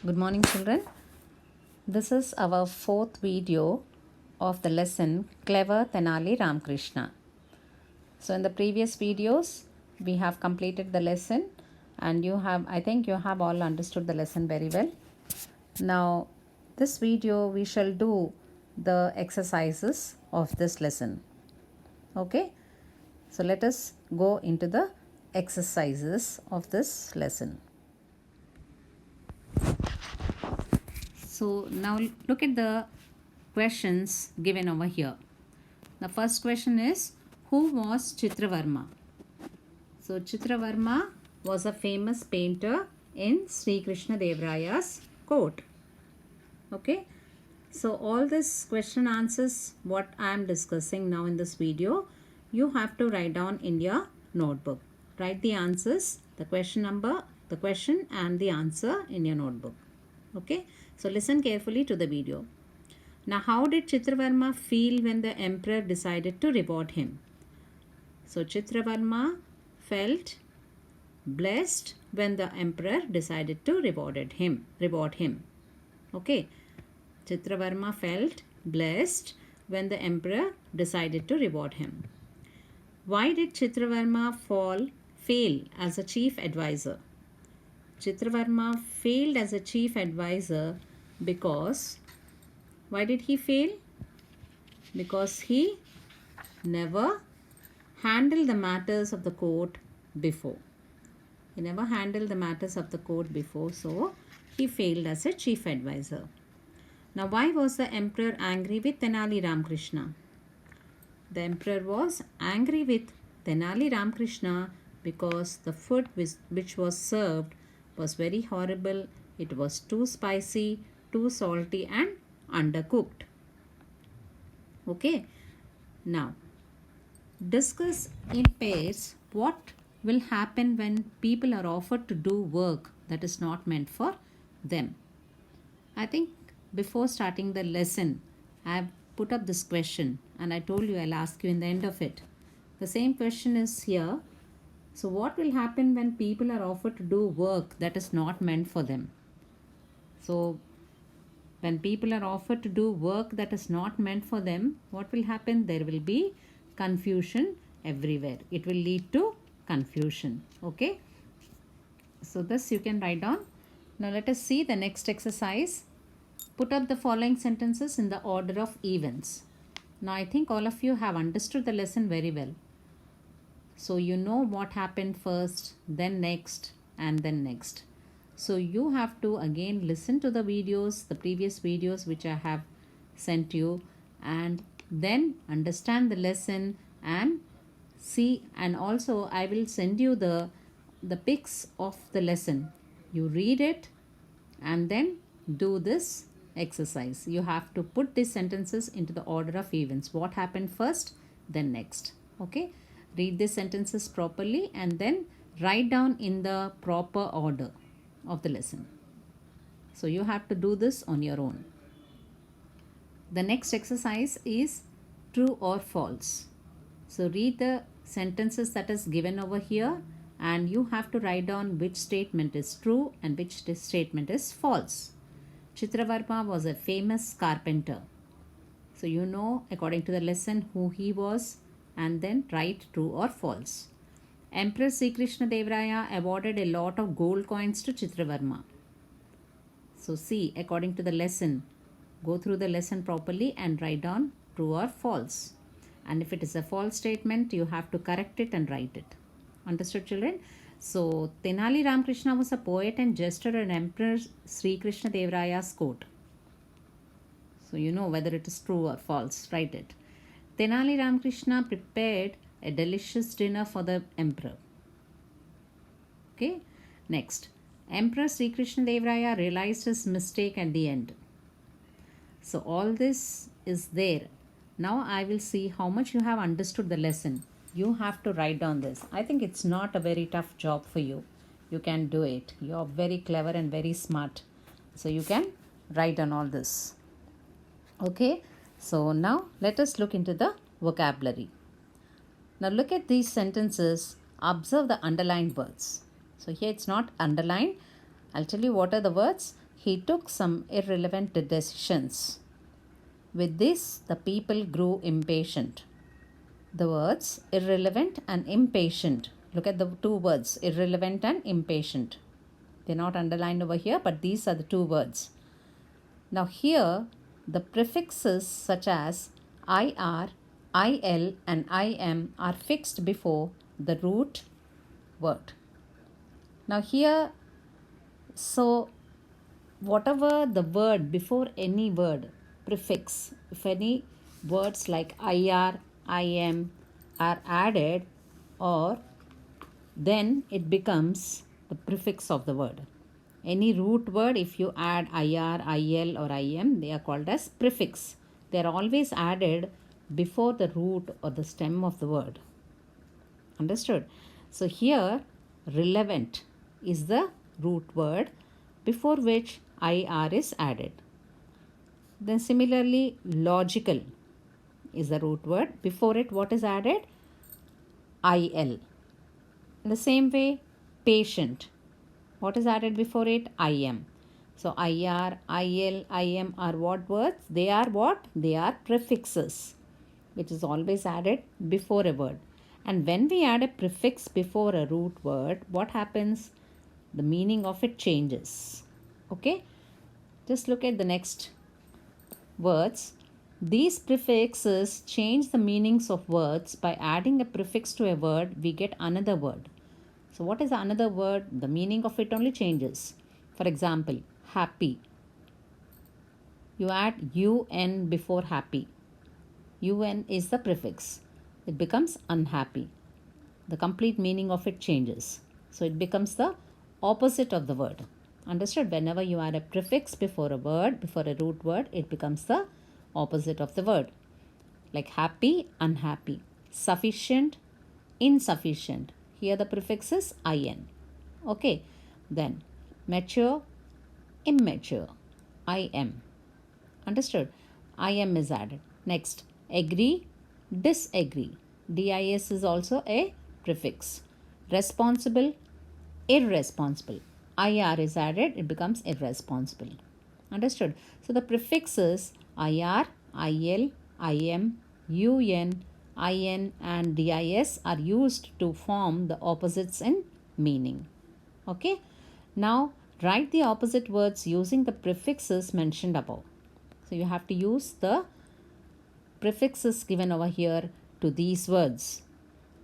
Good morning, children. This is our fourth video of the lesson Clever Tenali Ramakrishna. So, in the previous videos, we have completed the lesson, and I think you have all understood the lesson very well. Now, this video we shall do the exercises of this lesson. Okay, so let us go into the exercises of this lesson. So now look at the questions given over here. The first question is, who was Chitravarma? So Chitravarma was a famous painter in Sri Krishna Deva Raya's court. Okay. So all this question answers what I am discussing now in this video. You have to write down in your notebook. Write the answers, the question number, the question and the answer in your notebook. Okay. So listen carefully to the video. Now, how did Chitravarma feel when the emperor decided to reward him? So Chitravarma felt blessed when the emperor decided to reward him. Okay. Chitravarma felt blessed when the emperor decided to reward him. Why did Chitravarma fail as a chief advisor? Chitravarma failed as a chief advisor because, why did he fail? Because he never handled the matters of the court before. So he failed as a chief advisor. Now, why was the emperor angry with Tenali Ramakrishna? The emperor was angry with Tenali Ramakrishna because the food which was served was very horrible. It was too spicy, too salty and undercooked. Okay. Now, discuss in pairs what will happen when people are offered to do work that is not meant for them. I think before starting the lesson, I have put up this question and I told you I'll ask you in the end of it. The same question is here. So what will happen when people are offered to do work that is not meant for them? So when people are offered to do work that is not meant for them, what will happen? There will be confusion everywhere. It will lead to confusion. Okay. So this you can write down. Now let us see the next exercise. Put up the following sentences in the order of events. Now I think all of you have understood the lesson very well. So you know what happened first, then next and then next. So you have to again listen to the videos, the previous videos which I have sent you, and then understand the lesson and see, and also I will send you the pics of the lesson. You read it and then do this exercise. You have to put these sentences into the order of events. What happened first, then next. Okay. Read these sentences properly and then write down in the proper order of the lesson. So you have to do this on your own. The next exercise is true or false. So read the sentences that is given over here and you have to write down which statement is true and which statement is false. Chitravarma was a famous carpenter. So you know according to the lesson who he was, and then write true or false. Emperor Sri Krishna Deva Raya awarded a lot of gold coins to Chitravarma. So see, according to the lesson, go through the lesson properly and write down true or false. And if it is a false statement, you have to correct it and write it. Understood, children? So Tenali Ramakrishna was a poet and jester at Emperor Sri Krishna Deva Raya's court. So you know whether it is true or false. Write it. Tenali Ramakrishna prepared a delicious dinner for the emperor. Okay. Next. Emperor Sri Krishna Deva Raya realized his mistake at the end. So all this is there. Now I will see how much you have understood the lesson. You have to write down this. I think it's not a very tough job for you. You can do it. You are very clever and very smart. So you can write down all this. Okay. So now let us look into the vocabulary. Now look at these sentences. Observe the underlined words. So here it's not underlined. I'll tell you what are the words. he took some irrelevant decisions. With this, the people grew impatient. The words irrelevant and impatient. Look at the two words, irrelevant and impatient. They're not underlined over here, but these are the two words. Now here, the prefixes such as IR, IL and IM are fixed before the root word. Now here, so whatever the word before any word, prefix, if any words like IR, IM are added, or then it becomes the prefix of the word. Any root word, if you add IR, IL or IM, they are called as prefix. They are always added before the root or the stem of the word. Understood? So here, relevant is the root word before which IR is added. Then similarly, logical is the root word. Before it, what is added? IL. In the same way, patient. What is added before it? IM. So IR, IL, IM are what words? They are what? They are prefixes, which is always added before a word. And when we add a prefix before a root word, what happens? The meaning of it changes. Okay? Just look at the next words. These prefixes change the meanings of words. By adding a prefix to a word, we get another word. So what is another word? The meaning of it only changes. For example, happy. You add UN before happy. UN is the prefix. It becomes unhappy. The complete meaning of it changes. So it becomes the opposite of the word. Understood? Whenever you add a prefix before a word, before a root word, it becomes the opposite of the word. Like happy, unhappy. Sufficient, insufficient. Here the prefix is IN. Okay. Then mature, immature. IM. Understood? IM is added. Next, agree, disagree. DIS is also a prefix. Responsible, irresponsible. IR is added, it becomes irresponsible. Understood? So the prefixes IR, IL, IM, UN, IN and DIS are used to form the opposites in meaning. Okay? Now write the opposite words using the prefixes mentioned above. So you have to use the prefixes given over here to these words.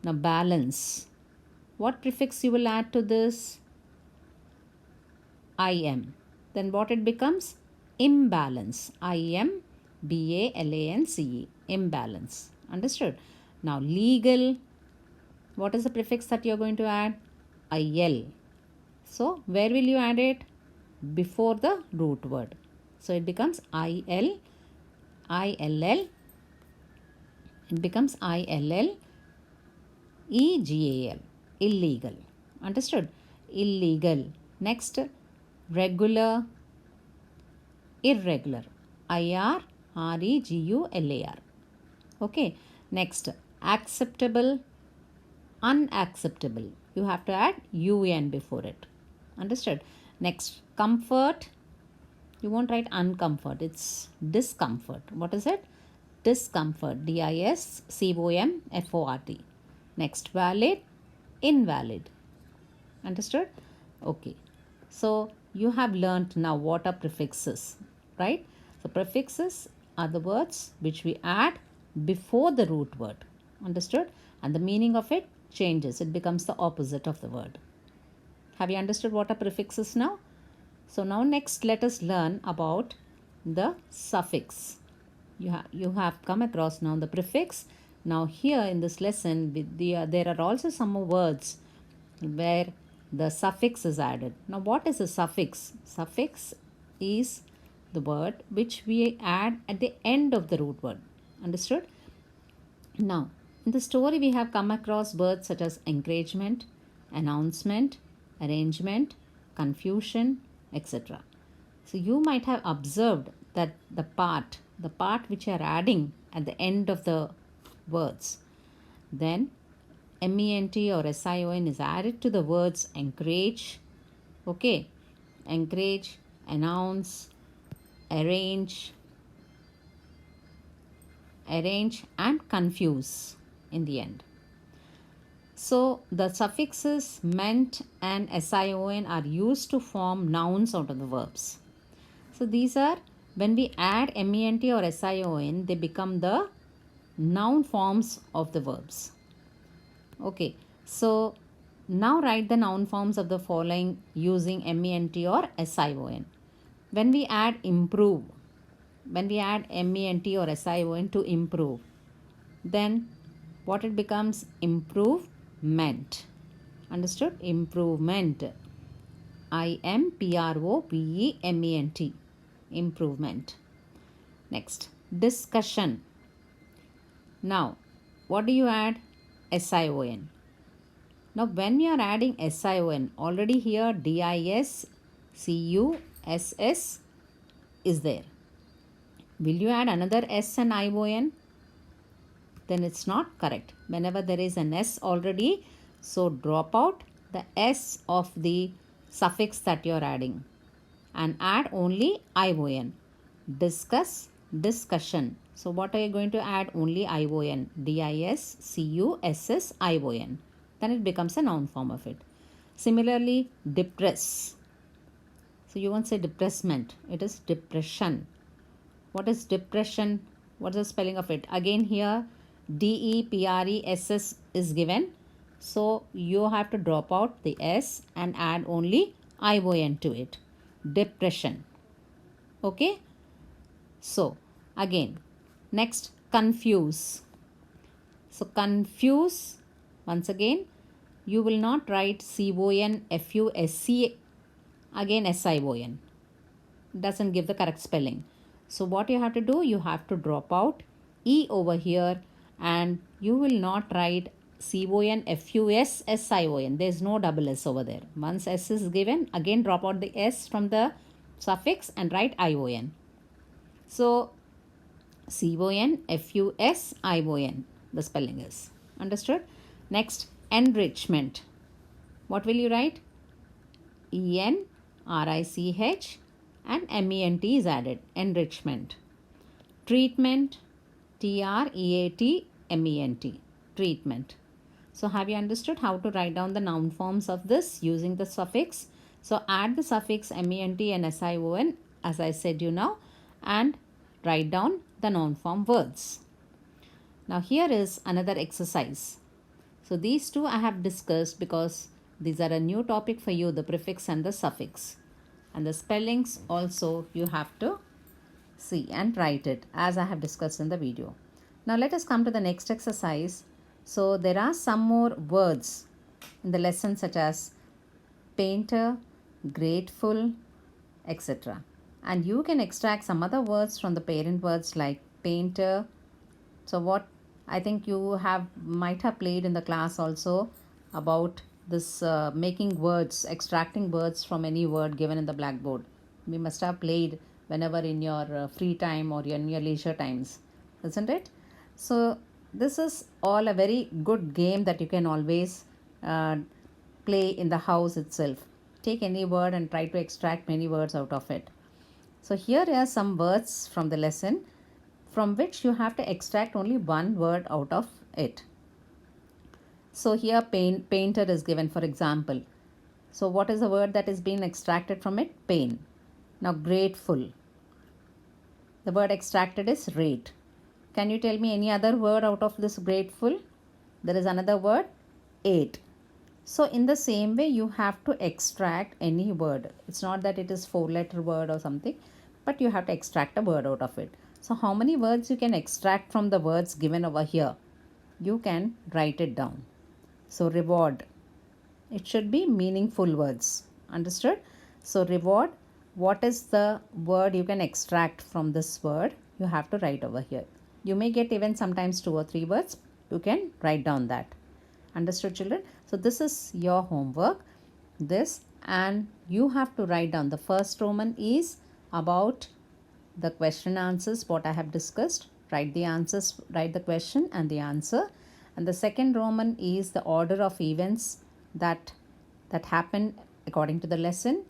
Now balance. What prefix you will add to this? IM. Then what it becomes? Imbalance. IMBALANCE. Imbalance. Understood? Now legal. What is the prefix that you are going to add? IL. So where will you add it? Before the root word. So it becomes IL, ILL. It becomes ILL, EGAL. Illegal. Understood? Illegal. Next, regular, irregular. IRREGULAR. Okay. Next, acceptable, unacceptable. You have to add UN before it. Understood? Next, comfort. You won't write uncomfort. It's discomfort. What is it? Discomfort. DISCOMFORT. Next, valid, invalid. Understood? Okay. So you have learnt now what are prefixes, right? So prefixes are the words which we add before the root word. Understood? And the meaning of it changes. It becomes the opposite of the word. Have you understood what are prefixes now? So now next let us learn about the suffix. You have come across now the prefix. Now here in this lesson there are also some more words where the suffix is added. Now what is a suffix? Suffix is the word which we add at the end of the root word. Understood? Now in the story we have come across words such as encouragement, announcement, arrangement, confusion, etc. So you might have observed that the part which you are adding at the end of the words, then MENT or SION is added to the words encourage, okay, encourage, announce, arrange, and confuse in the end. So the suffixes ment and sion are used to form nouns out of the verbs. So these are, when we add ment or sion, they become the noun forms of the verbs. Okay, so now write the noun forms of the following using ment or sion. When we add improve, when we add ment or sion to improve, then what it becomes? Improvement. Understood? Improvement. IMPROVEMENT. Improvement. Next, discussion. Now, what do you add? SION. Now, when you are adding SION, already here DISCUSS is there. Will you add another S and ION? Then it's not correct. Whenever there is an S already, so drop out the S of the suffix that you are adding and add only ION. Discuss, discussion. So what are you going to add? Only ION. DISCUSS ION. Then it becomes a noun form of it. Similarly, depress. So you won't say depressment. It is depression. What is depression? What is the spelling of it? Again here, DEPRESS is given. So you have to drop out the S and add only ION to it. Depression. Okay. So again, next, confuse. So confuse, once again, you will not write CONFUSC, again SION. Doesn't give the correct spelling. So what you have to do, you have to drop out E over here and you will not write CONFUSSION. There is no double S over there. Once S is given, again drop out the S from the suffix and write ION. So CONFUSION, the spelling is. Understood? Next, enrichment. What will you write? ENRICH and MENT is added. Enrichment. Treatment. TREATMENT. Treatment. So have you understood how to write down the noun forms of this using the suffix? So add the suffix MENT and SION as I said you now and write down the noun form words. Now here is another exercise. So these two I have discussed because these are a new topic for you, the prefix and the suffix. And the spellings also you have to see and write it as I have discussed in the video. Now let us come to the next exercise. So there are some more words in the lesson such as painter, grateful, etc. And you can extract some other words from the parent words like painter. So what I think you might have played in the class also about this making words, extracting words from any word given in the blackboard. We must have played whenever in your free time or in your leisure times, isn't it? So this is all a very good game that you can always play in the house itself. Take any word and try to extract many words out of it. So here are some words from the lesson from which you have to extract only one word out of it. So here painter is given for example. So what is the word that is being extracted from it? Pain. Now grateful. The word extracted is rate. Can you tell me any other word out of this grateful? There is another word, ate. So in the same way you have to extract any word. It's not that it is 4-letter word or something, but you have to extract a word out of it. So how many words you can extract from the words given over here? You can write it down. So reward. It should be meaningful words. Understood? So reward. What is the word you can extract from this word? You have to write over here. You may get even sometimes 2 or 3 words. You can write down that. Understood, children? So this is your homework. This, and you have to write down. The first Roman is about the question answers, what I have discussed. Write the answers, write the question and the answer. And the second Roman is the order of events that happened according to the lesson.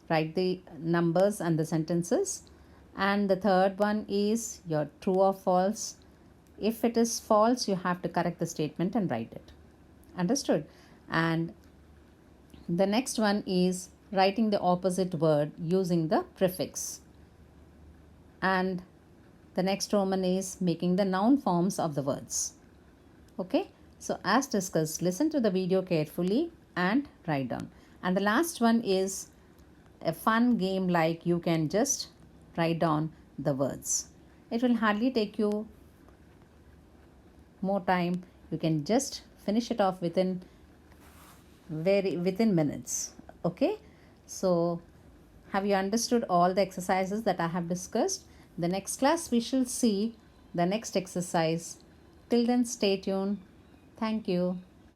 write the numbers and the sentences. And the third one is your true or false. If it is false, you have to correct the statement and write it. Understood? And the next one is writing the opposite word using the prefix. And the next Roman is making the noun forms of the words. Okay, so as discussed, listen to the video carefully and write down. And the last one is a fun game, like you can just write down the words. It will hardly take you more time. You can just finish it off within minutes. Okay, so have you understood all the exercises that I have discussed? The next class we shall see the next exercise. Till then, stay tuned. Thank you.